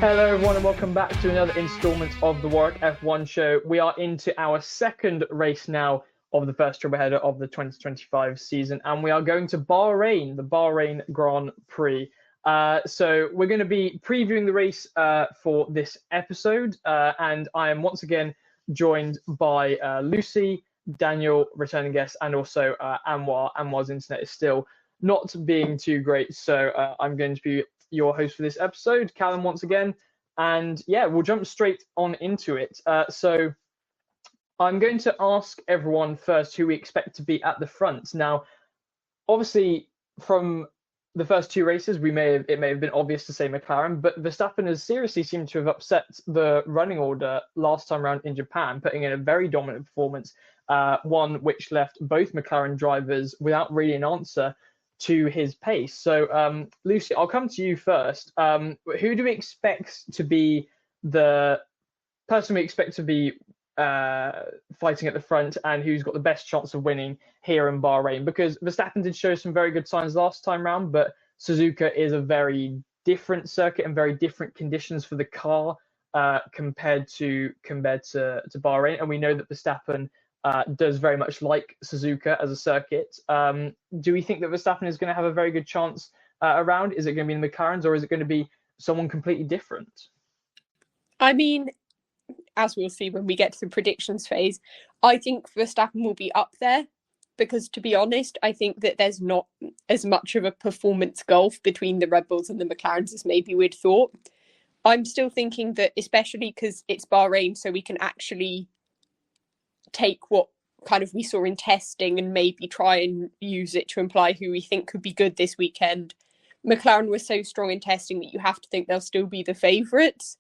Hello, everyone, and welcome back to another instalment of the Warwick F1 show. We are into our second race now of the first triple header of the 2025 season, and we are going to Bahrain, the Bahrain Grand Prix. So we're going to be previewing the race for this episode, and I am once again joined by Lucy, Daniel, returning guest, and also Anwar. Anwar's internet is still not being too great, so I'm going to be your host for this episode, Callum, once again. And yeah, we'll jump straight on into it. So I'm going to ask everyone first who we expect to be at the front. Now, obviously, from the first two races, it may have been obvious to say McLaren, but Verstappen has seriously seemed to have upset the running order last time around in Japan, putting in a very dominant performance, one which left both McLaren drivers without really an answer to his pace. So, Lucy, I'll come to you first. Who do we expect to be the person we expect to be fighting at the front, and who's got the best chance of winning here in Bahrain? Because Verstappen did show some very good signs last time round, but Suzuka is a very different circuit and very different conditions for the car compared to Bahrain, and we know that Verstappen does very much like Suzuka as a circuit. Do we think that Verstappen is going to have a very good chance around? Is it going to be the McLarens, or is it going to be someone completely different? I mean, as we'll see when we get to the predictions phase, I think Verstappen will be up there because, to be honest, I think that there's not as much of a performance gulf between the Red Bulls and the McLarens as maybe we'd thought. I'm still thinking that, especially because it's Bahrain, so we can actually take what kind of we saw in testing and maybe try and use it to imply who we think could be good this weekend. McLaren was so strong in testing that you have to think they'll still be the favourites.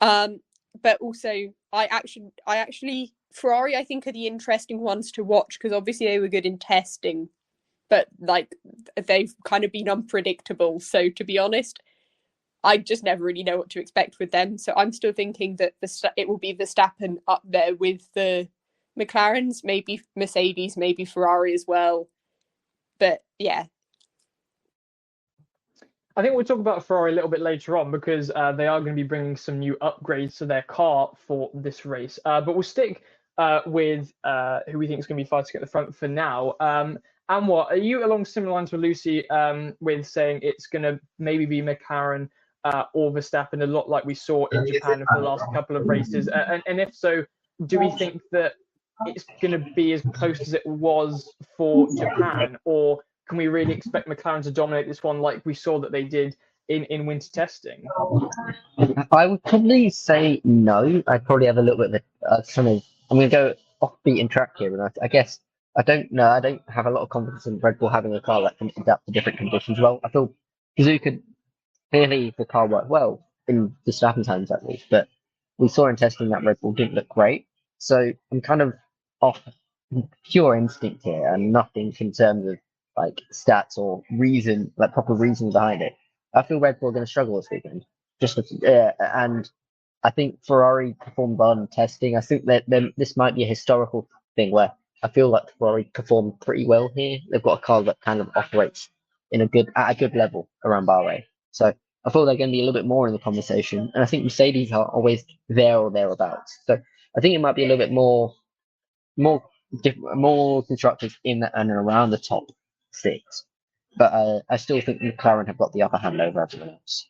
But also, I actually Ferrari, I think, are the interesting ones to watch because obviously they were good in testing, but like they've kind of been unpredictable. So to be honest, I just never really know what to expect with them. So I'm still thinking that it will be Verstappen up there with the McLarens, maybe Mercedes, maybe Ferrari as well. But yeah. I think we'll talk about Ferrari a little bit later on because they are going to be bringing some new upgrades to their car for this race. But we'll stick with who we think is going to be fighting at the front for now. Anwar, are you along similar lines with Lucy with saying it's going to maybe be McLaren or Verstappen, a lot like we saw in Japan for the last couple of races? And if so, do we think that it's going to be as close as it was for Japan, or can we really expect McLaren to dominate this one like we saw that they did in winter testing? I would probably say no. I'd probably have a little bit of I'm going to go off beaten track here, and I guess I don't know. I don't have a lot of confidence in Red Bull having a car that can adapt to different conditions well. I feel Suzuka, clearly the car worked well in the Verstappen times at least, but we saw in testing that Red Bull didn't look great. So I'm kind of off pure instinct here and nothing in terms of like stats or reason, like proper reason behind it. I feel Red Bull are going to struggle this weekend. And I think Ferrari performed well in testing. I think that this might be a historical thing where I feel like Ferrari performed pretty well here. They've got a car that kind of operates at a good level around Bahrain. So I feel they're going to be a little bit more in the conversation. And I think Mercedes are always there or thereabouts. So I think it might be a little bit more constructive in and around the top six. But I still think McLaren have got the upper hand over everyone else.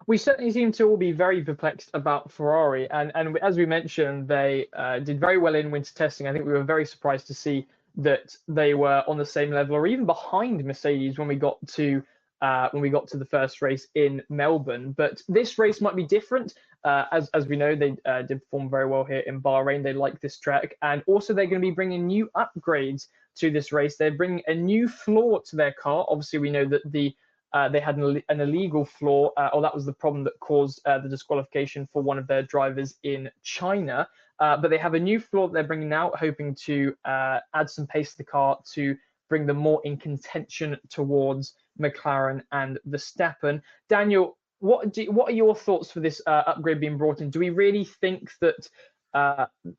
We certainly seem to all be very perplexed about Ferrari. And as we mentioned, they did very well in winter testing. I think we were very surprised to see that they were on the same level or even behind Mercedes when we got to the first race in Melbourne. But this race might be different. As we know, they did perform very well here in Bahrain. They like this track. And also they're going to be bringing new upgrades to this race. They're bringing a new floor to their car. Obviously, we know that they had an illegal flaw, or that was the problem that caused the disqualification for one of their drivers in China. But they have a new floor that they're bringing now, hoping to add some pace to the car to bring them more in contention towards McLaren and Verstappen. Daniel, what are your thoughts for this upgrade being brought in? Do we really think that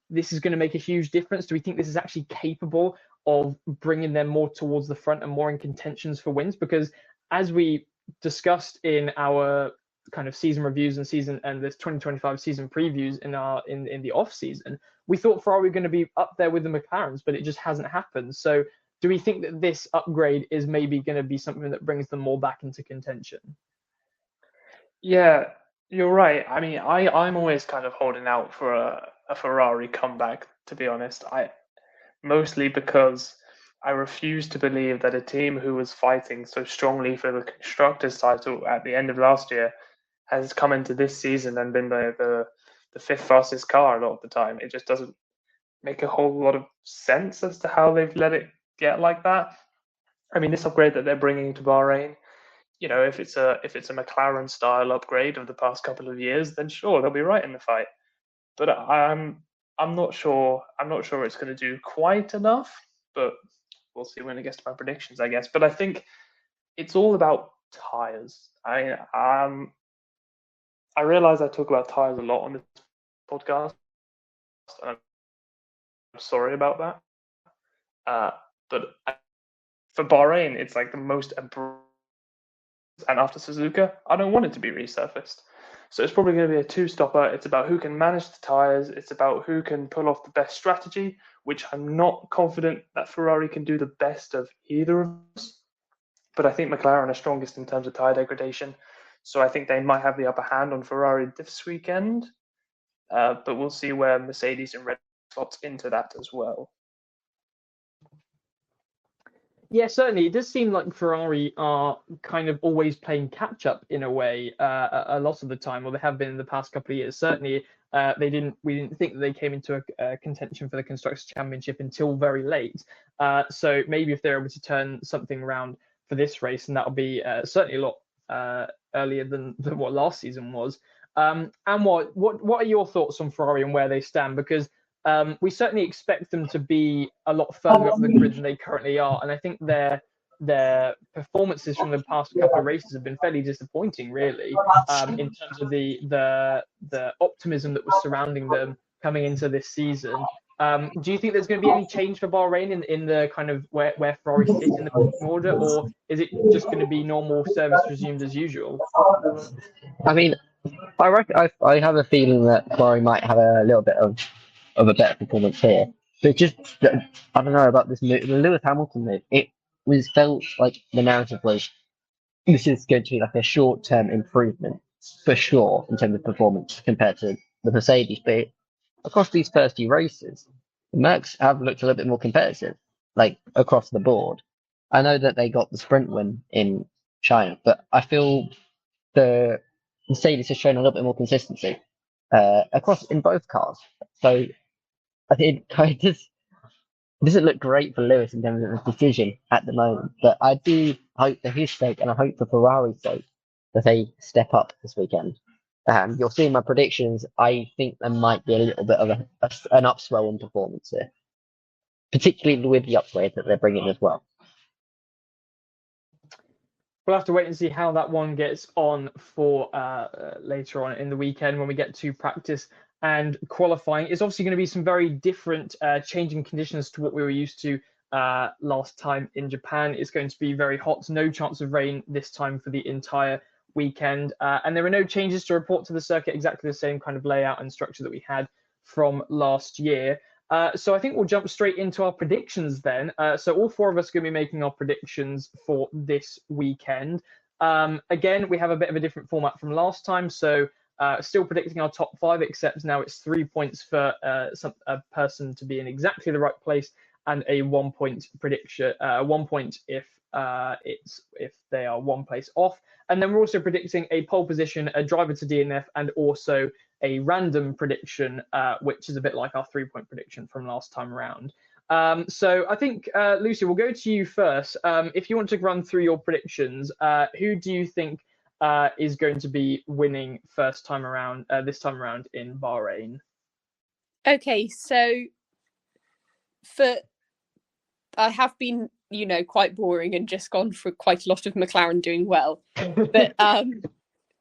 this is going to make a huge difference? Do we think this is actually capable of bringing them more towards the front and more in contentions for wins? Because as we discussed in our kind of season reviews and this 2025 season previews in the off season, we thought Ferrari were going to be up there with the McLarens, but it just hasn't happened. So do we think that this upgrade is maybe going to be something that brings them more back into contention? Yeah, you're right. I mean, I'm always kind of holding out for a Ferrari comeback, to be honest. Mostly because I refuse to believe that a team who was fighting so strongly for the constructors' title at the end of last year has come into this season and been the fifth fastest car a lot of the time. It just doesn't make a whole lot of sense as to how they've let it get like that. I mean, this upgrade that they're bringing to Bahrain, if it's a McLaren style upgrade of the past couple of years, then sure, they'll be right in the fight. But I'm not sure. I'm not sure it's going to do quite enough. But we'll see when it gets to my predictions, I guess. But I think it's all about tires. I realize I talk about tires a lot on this podcast, and I'm sorry about that. But for Bahrain, it's like the most abrupt. And after Suzuka, I don't want it to be resurfaced. So it's probably going to be a two-stopper. It's about who can manage the tyres. It's about who can pull off the best strategy, which I'm not confident that Ferrari can do the best of either of us. But I think McLaren are strongest in terms of tyre degradation. So I think they might have the upper hand on Ferrari this weekend. But we'll see where Mercedes and Red Bull slots into that as well. Yeah, certainly. It does seem like Ferrari are kind of always playing catch up in a way, a lot of the time, or they have been in the past couple of years. Certainly, we didn't think that they came into a contention for the Constructors' Championship until very late. So maybe if they're able to turn something around for this race, and that'll be certainly a lot earlier than what last season was. And what are your thoughts on Ferrari and where they stand? Because we certainly expect them to be a lot further up the grid than they currently are, and I think their performances from the past couple of races have been fairly disappointing, really, in terms of the optimism that was surrounding them coming into this season. Do you think there's going to be any change for Bahrain in the kind of where Ferrari sit in the order, or is it just going to be normal service resumed as usual? I mean, I have a feeling that Ferrari might have a little bit of a better performance here. But just, I don't know about this move, the Lewis Hamilton move. It felt like the narrative was this is going to be like a short-term improvement for sure in terms of performance compared to the Mercedes. But across these first few races, the Mercs have looked a little bit more competitive, like across the board. I know that they got the sprint win in China, but I feel the Mercedes has shown a little bit more consistency across in both cars. So I think it doesn't look great for Lewis in terms of the decision at the moment, but I do hope for his sake and I hope for Ferrari's sake that they step up this weekend. You'll see in my predictions, I think there might be a little bit of an upswell in performance here, particularly with the upgrade that they're bringing as well. We'll have to wait and see how that one gets on for later on in the weekend when we get to practice and qualifying. It's obviously going to be some very different changing conditions to what we were used to last time in Japan. It's going to be very hot, no chance of rain this time for the entire weekend. And there are no changes to report to the circuit, exactly the same kind of layout and structure that we had from last year. So I think we'll jump straight into our predictions then. So all four of us are going to be making our predictions for this weekend. Again, we have a bit of a different format from last time. So still predicting our top five, except now it's 3 points for a person to be in exactly the right place, and a 1 point prediction, 1 point if they are one place off. And then we're also predicting a pole position, a driver to DNF, and also a random prediction, which is a bit like our 3 point prediction from last time around. So I think, Lucy, we'll go to you first. If you want to run through your predictions, who do you think is going to be winning this time around in Bahrain? Okay, so I have been, quite boring and just gone for quite a lot of McLaren doing well. But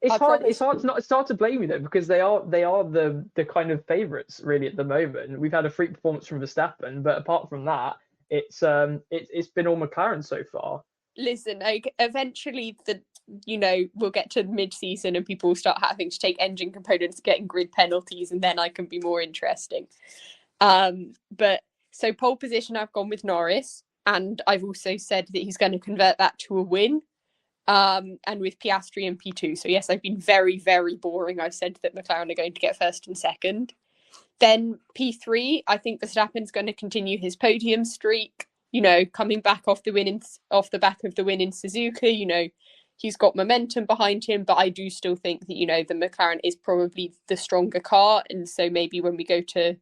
it's hard to blame you though, because they are the kind of favourites really at the moment. We've had a freak performance from Verstappen, but apart from that, it's been all McLaren so far. listen, like eventually we'll get to mid-season and people will start having to take engine components, getting grid penalties, and then I can be more interesting. But so pole position, I've gone with Norris, and I've also said that he's going to convert that to a win. And with Piastri and P2. So yes, I've been very, very boring. I've said that McLaren are going to get first and second. Then P3, I think Verstappen's going to continue his podium streak. Coming back off the back of the win in Suzuka. He's got momentum behind him, but I do still think that the McLaren is probably the stronger car, and so maybe when we go to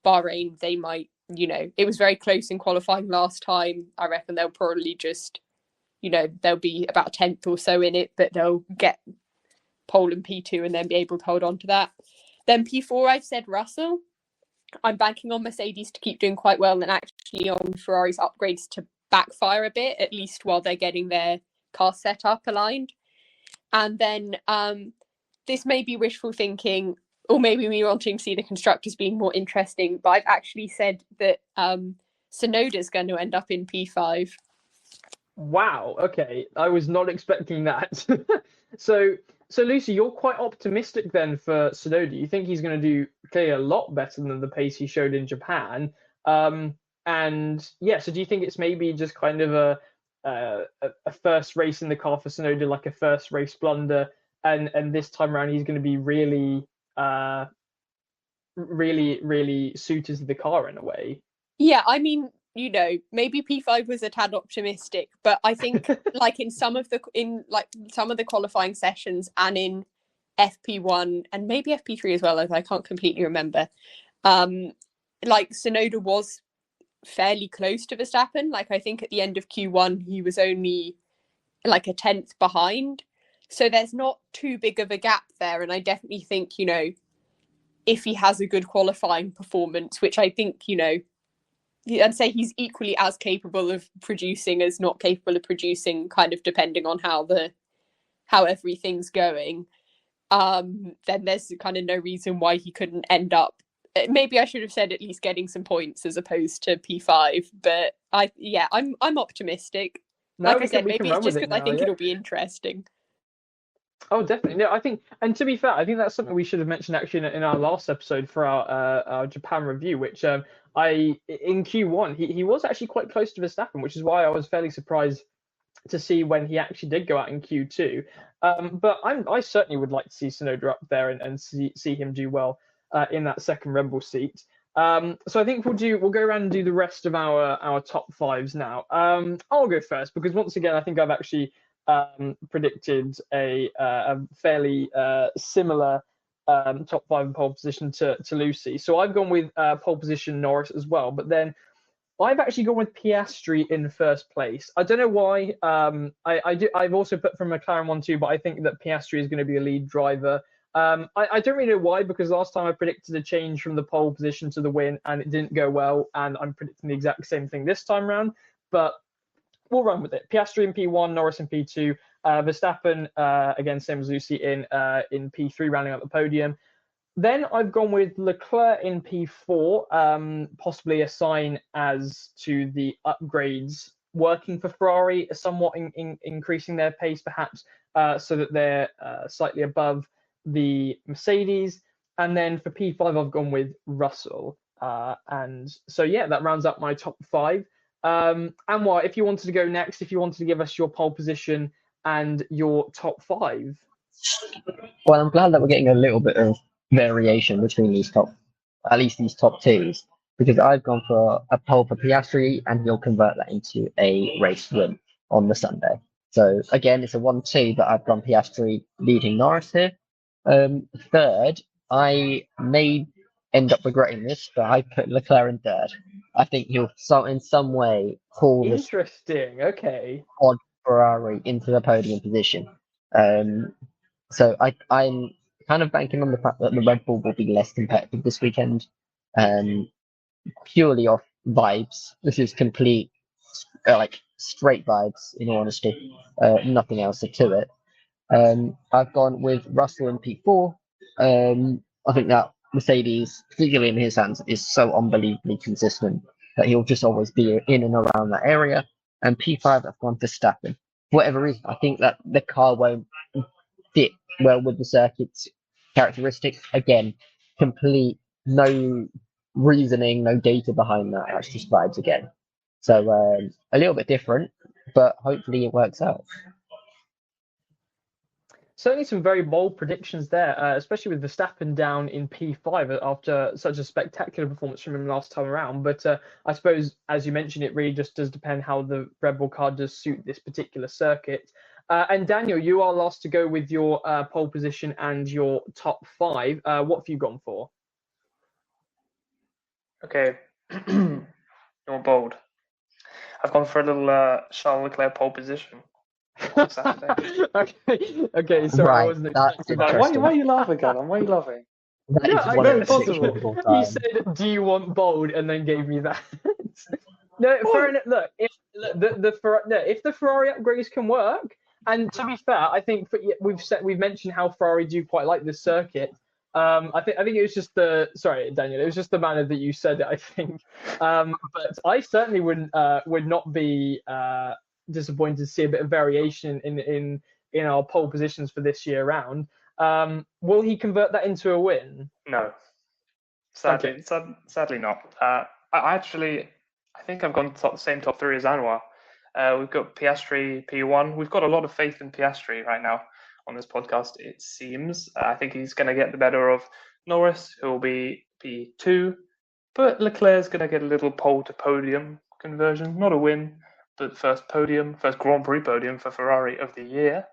Bahrain, they might. It was very close in qualifying last time. I reckon they'll probably just. They'll be about 10th or so in it, but they'll get pole and P2 and then be able to hold on to that. Then P4, I've said Russell. I'm banking on Mercedes to keep doing quite well and actually on Ferrari's upgrades to backfire a bit, at least while they're getting their car setup aligned. And then this may be wishful thinking, or maybe me wanting to see the constructors being more interesting, but I've actually said that Tsunoda's going to end up in P5. Wow. Okay, I was not expecting that. So Lucy, you're quite optimistic then for Tsunoda. You think he's going to do clearly a lot better than the pace he showed in Japan. And yeah, so do you think it's maybe just kind of a first race in the car for Tsunoda, like a first race blunder, and this time around he's going to be really suited to the car in a way? Yeah, I mean, maybe P5 was a tad optimistic, but I think like in some of the qualifying sessions and in FP1 and maybe FP3 as well, as I can't completely remember, like Tsunoda was fairly close to Verstappen. Like I think at the end of Q1 he was only like a 10th behind, so there's not too big of a gap there. And I definitely think if he has a good qualifying performance, which I think I'd say he's equally as capable of producing as not capable of producing, kind of depending on how everything's going. Then there's kind of no reason why he couldn't end up. Maybe I should have said at least getting some points as opposed to P5. But I'm optimistic. No, like I said, maybe it's just because I think it'll be interesting. Oh, definitely. No, I think, and to be fair, I think that's something we should have mentioned actually in our last episode for our Japan review, which in Q1 he was actually quite close to Verstappen, which is why I was fairly surprised to see when he actually did go out in Q2. But I certainly would like to see Tsunoda up there and see him do well in that second Red Bull seat. So I think we'll go around and do the rest of our top fives now. I'll go first because once again I think I've actually predicted a fairly similar top five and pole position to Lucy. So I've gone with pole position Norris as well, but then I've actually gone with Piastri in first place. I don't know why. I've also put from McLaren 1-2, but I think that Piastri is going to be a lead driver. I don't really know why, because last time I predicted a change from the pole position to the win and it didn't go well, and I'm predicting the exact same thing this time around, but we'll run with it. Piastri in P1, Norris in P2, Verstappen, again, same as Lucy, in P3, rounding out the podium. Then I've gone with Leclerc in P4, possibly a sign as to the upgrades working for Ferrari, somewhat increasing their pace perhaps, so that they're slightly above the Mercedes. And then for P5, I've gone with Russell. And so, yeah, that rounds up my top five. Anwar, if you wanted to go next, if you wanted to give us your pole position and your top five. Well, I'm glad that we're getting a little bit of variation between these top twos, because I've gone for a pole for Piastri and he'll convert that into a race win on the Sunday. So again, it's a 1-2, but I've gone Piastri leading Norris here. Third, I may end up regretting this, but I put Leclerc in third. I think he'll in some way pull this interesting, okay, odd Ferrari into the podium position. So I'm kind of banking on the fact that the Red Bull will be less competitive this weekend, purely off vibes. This is complete, straight vibes, in all honesty. Nothing else to it. I've gone with Russell in P4. I think that Mercedes, particularly in his hands, is so unbelievably consistent that he'll just always be in and around that area. and P5 I've gone Verstappen. For whatever reason, I think that the car won't fit well with the circuit's characteristics. Again, complete no reasoning, no data behind that. That's just vibes again. So a little bit different, but hopefully it works out. Certainly some very bold predictions there, especially with Verstappen down in P5 after such a spectacular performance from him last time around. But I suppose, as you mentioned, it really just does depend how the Red Bull car does suit this particular circuit. And Daniel, you are last to go with your pole position and your top 5. What have you gone for? Okay, you're bold. I've gone for a little Charles Leclerc pole position. okay, sorry, Right, I wasn't that's expecting that. interesting. Why are you laughing, Callum? Why are you laughing? That No, is I one know of it's the possible. predictions of all He time. said, "Do you want bold?" and then gave me that. No, fair enough. Look, if the Ferrari upgrades can work, and to be fair, I think we've mentioned how Ferrari do quite like this circuit. I think it was just sorry, Daniel, it was just the manner that you said it. I think, but I certainly would not be disappointed to see a bit of variation in our pole positions for this year round. Will he convert that into a win? No, sadly not. I think I've gone same top 3 as Anwar. We've got Piastri P1. We've got a lot of faith in Piastri right now on this podcast, it seems. I think he's going to get the better of Norris, who will be P2. But Leclerc's going to get a little pole to podium conversion. Not a win, but first Grand Prix podium for Ferrari of the year.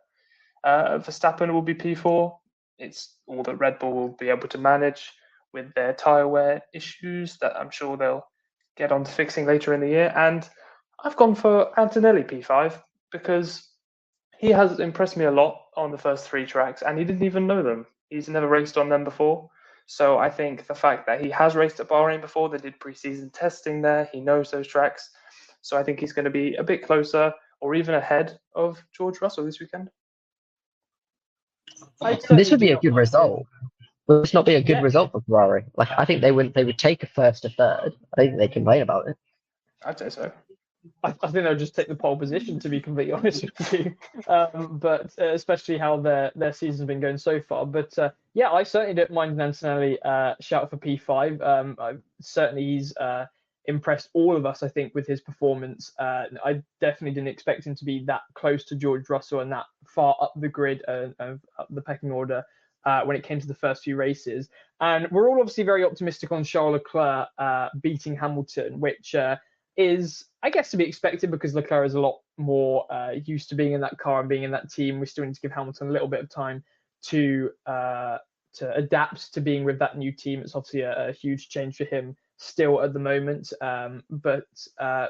Verstappen will be P4. It's all that Red Bull will be able to manage with their tyre wear issues that I'm sure they'll get on to fixing later in the year. And I've gone for Antonelli P5 because he has impressed me a lot on the first 3 tracks, and he didn't even know them. He's never raced on them before. So I think the fact that he has raced at Bahrain before, they did pre-season testing there, he knows those tracks. So I think he's going to be a bit closer or even ahead of George Russell this weekend. This would be a good result. Would this not be a good result for Ferrari? Like, I think they would take a first, a third. I don't think they complain about it. I'd say so. I think they'll just take the pole position, to be completely honest with you. But especially how their season's been going so far. But yeah, I certainly don't mind Antonelli shout for P5. Certainly he's impressed all of us, I think, with his performance. I definitely didn't expect him to be that close to George Russell and that far up the grid of up the pecking order when it came to the first few races. And we're all obviously very optimistic on Charles Leclerc beating Hamilton, which is, I guess, to be expected because Leclerc is a lot more used to being in that car and being in that team. We still need to give Hamilton a little bit of time to adapt to being with that new team. It's obviously a huge change for him still at the moment. But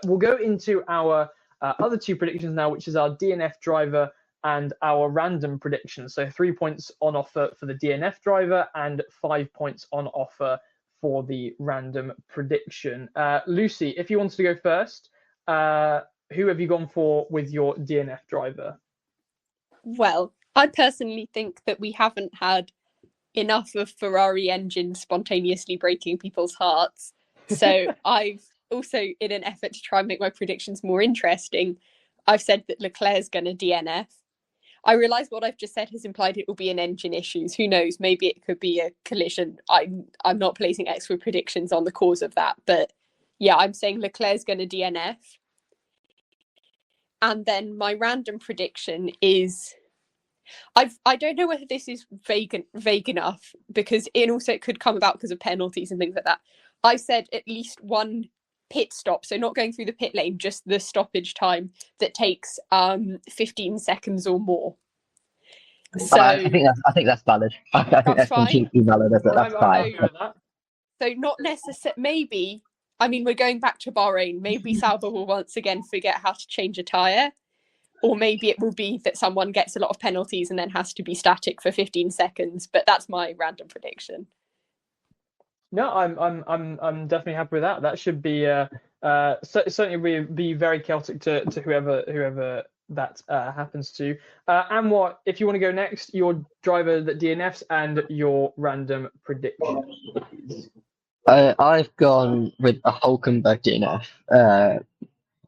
we'll go into our other 2 predictions now, which is our DNF driver and our random predictions. So 3 points on offer for the DNF driver and 5 points on offer for the random prediction. Lucy, if you wanted to go first, who have you gone for with your DNF driver? Well, I personally think that we haven't had enough of Ferrari engines spontaneously breaking people's hearts. So I've also, in an effort to try and make my predictions more interesting, I've said that Leclerc's going to DNF. I realise what I've just said has implied it will be an engine issues. Who knows? Maybe it could be a collision. I'm not placing extra predictions on the cause of that. But yeah, I'm saying Leclerc's going to DNF. And then my random prediction is, I don't know whether this is vague enough, because it could come about because of penalties and things like that. I said at least one pit stop, so not going through the pit lane, just the stoppage time that takes 15 seconds or more. So I think that's valid. I think that's completely valid. That's fine. So not necessarily. Maybe, I mean, we're going back to Bahrain. Maybe Sauber will once again forget how to change a tyre, or maybe it will be that someone gets a lot of penalties and then has to be static for 15 seconds. But that's my random prediction. No, I'm definitely happy with that. That should be certainly be very chaotic to whoever that happens to. Anwar, if you want to go next, your driver that DNFs and your random prediction. I've gone with a Hulkenberg DNF.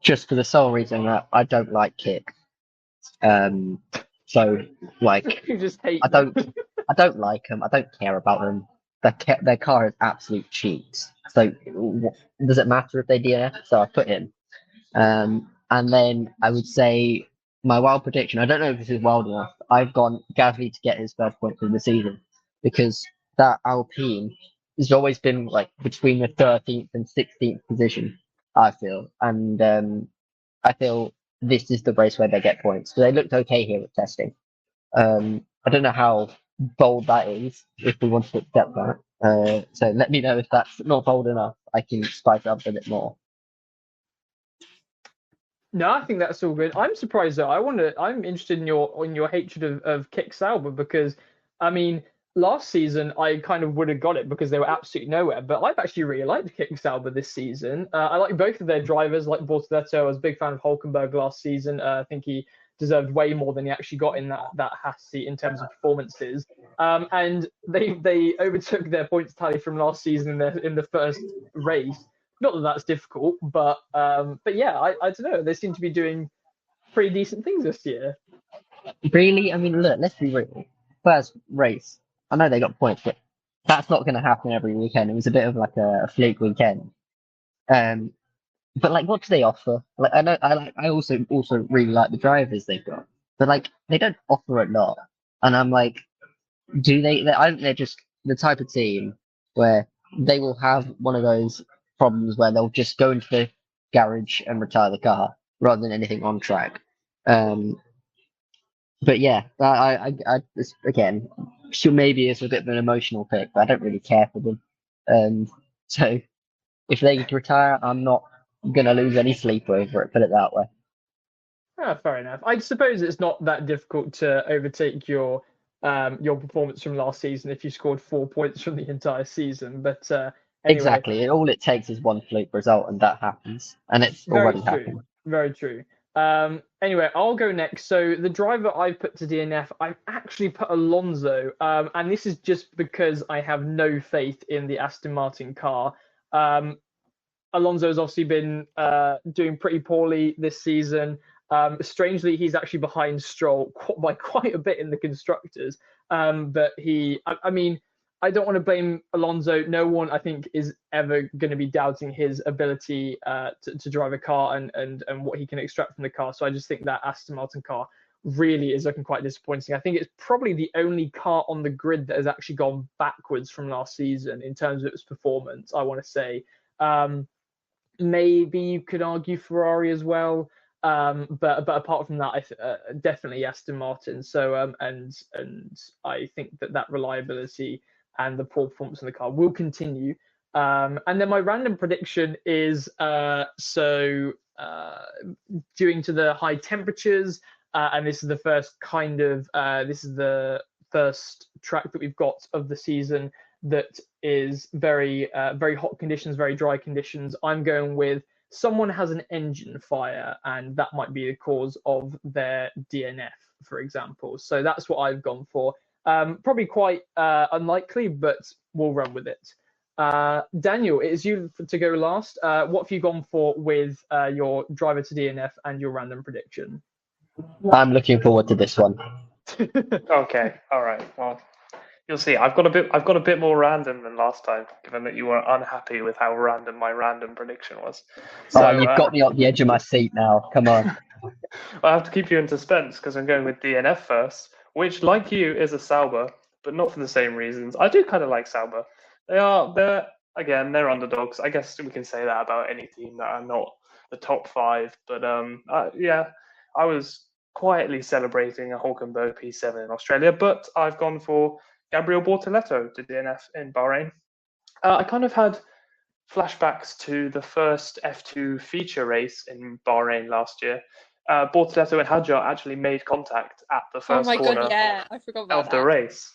just for the sole reason that I don't like kicks. So like You just hate I them. don't like them. I don't care about them. Their car is absolute cheats. So does it matter if they DNF? So I put him. And then I would say my wild prediction. I don't know if this is wild enough. I've gone Gasly to get his first points of the season because that Alpine has always been like between the 13th and 16th position. I feel, and I feel this is the race where they get points. So they looked okay here at testing. I don't know how bold that is, if we want to accept that. So let me know if that's not bold enough. I can spice it up a bit more. No, I think that's all good. I'm surprised though. I'm interested in your hatred of Kick Sauber because, I mean, last season I kind of would have got it because they were absolutely nowhere. But I've actually really liked Kick Sauber this season. I like both of their drivers, like Bortoletto. I was a big fan of Hulkenberg last season. I think he deserved way more than he actually got in that Haas seat in terms of performances. And they overtook their points tally from last season in the first race. Not that that's difficult, but yeah, I don't know. They seem to be doing pretty decent things this year. Really? I mean, look, let's be real. First race, I know they got points, but that's not going to happen every weekend. It was a bit of like a fluke weekend. Um, but like, what do they offer? Like, I know I also really like the drivers they've got, but like, they don't offer a lot. And I'm like, I think they're just the type of team where they will have one of those problems where they'll just go into the garage and retire the car rather than anything on track. But yeah, again, sure, maybe it's a bit of an emotional pick, but I don't really care for them. So if they retire, I'm not gonna lose any sleep over it. Put it that way. Fair enough. I suppose it's not that difficult to overtake your performance from last season if you scored 4 points from the entire season. But anyway, Exactly. All it takes is one fluke result, and that happens, and it's very already true. happened. Very true. Anyway, I'll go next. So the driver I've put to DNF, I've actually put Alonso, and this is just because I have no faith in the Aston Martin car. Alonso has obviously been doing pretty poorly this season. Strangely, he's actually behind Stroll by quite a bit in the constructors. But I mean, I don't want to blame Alonso. No one, I think, is ever going to be doubting his ability to drive a car and what he can extract from the car. So I just think that Aston Martin car really is looking quite disappointing. I think it's probably the only car on the grid that has actually gone backwards from last season in terms of its performance, I want to say. Maybe you could argue Ferrari as well. But apart from that, definitely Aston Martin. So and I think that reliability and the poor performance in the car will continue. And then my random prediction is due to the high temperatures, and this is the first track that we've got of the season that is very hot conditions, very dry conditions. I'm going with someone has an engine fire, and that might be the cause of their DNF, for example. So that's what I've gone for. Probably quite unlikely, but we'll run with it. Daniel, it is you to go last. What have you gone for with your driver to DNF and your random prediction? I'm looking forward to this one. Okay, all right. Well, you'll see. I've got a bit more random than last time, given that you were unhappy with how random my random prediction was. So you've got me on the edge of my seat now. Come on. I have to keep you in suspense because I'm going with DNF first, which, like you, is a Sauber, but not for the same reasons. I do kind of like Sauber. They're underdogs. I guess we can say that about any team that are not the top five. But I was quietly celebrating a Hulkenberg P7 in Australia, but I've gone for Gabriel Bortoletto to DNF in Bahrain. I kind of had flashbacks to the first F2 feature race in Bahrain last year. Bortoletto and Hadjar actually made contact at the first corner I forgot about of the race,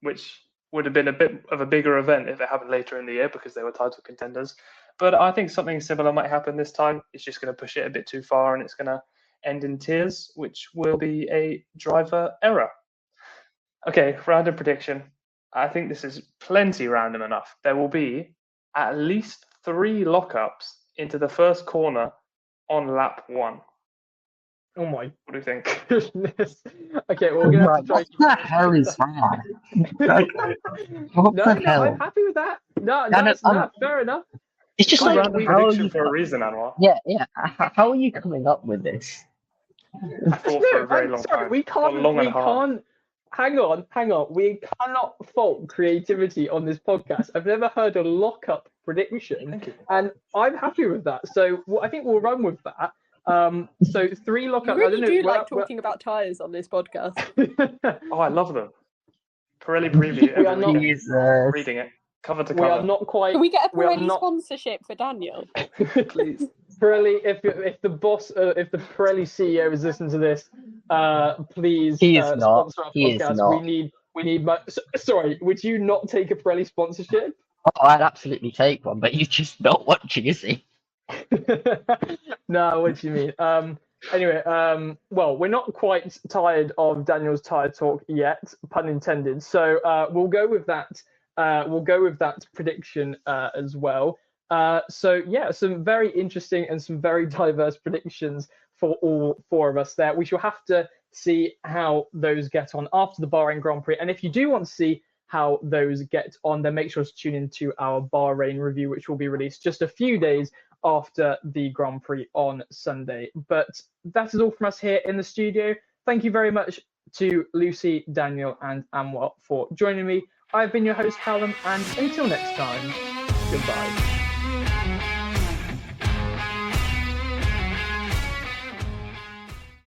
which would have been a bit of a bigger event if it happened later in the year because they were title contenders. But I think something similar might happen this time. It's just going to push it a bit too far and it's going to end in tears, which will be a driver error. Okay, random prediction. I think this is plenty random enough. There will be at least 3 lockups into the first corner on lap 1. Oh my What do you think? goodness. Okay, well, we're gonna have to try. What the hell is that? Like, what No, the no, hell? I'm happy with that. No, No, that's no, not fair enough. It's just It's a like, random how are prediction you? for a reason, Anwar. Yeah. How are you coming up with this? I thought for a very long sorry, time. we can't. Long We and hard. can't. Hang on. We cannot fault creativity on this podcast. I've never heard a lock-up prediction, Thank you. and I'm happy with that. So I think we'll run with that. So 3 You lock-ups. really do like talking about tyres on this podcast. Oh, I love them. Pirelli preview We are every not- weekend. Jesus. Reading it cover to We are cover. not quite. Can we get a we are Pirelli not- sponsorship for Daniel? Please. Pirelli, if the boss, if the Pirelli CEO is listening to this, please He is not. sponsor our He is podcast. not. We need. Sorry, would you not take a Pirelli sponsorship? Oh, I'd absolutely take one, but you're just not watching, is he? No, what do you mean? Anyway, well, we're not quite tired of Daniel's tyre talk yet, pun intended. So we'll go with that. We'll go with that prediction as well. So yeah, some very interesting and some very diverse predictions for all 4 of us there. We shall have to see how those get on after the Bahrain Grand Prix. And if you do want to see how those get on, then make sure to tune into our Bahrain review, which will be released just a few days after the Grand Prix on Sunday. But that is all from us here in the studio. Thank you very much to Lucy, Daniel, and Anwar for joining me. I've been your host, Callum, and until next time, goodbye.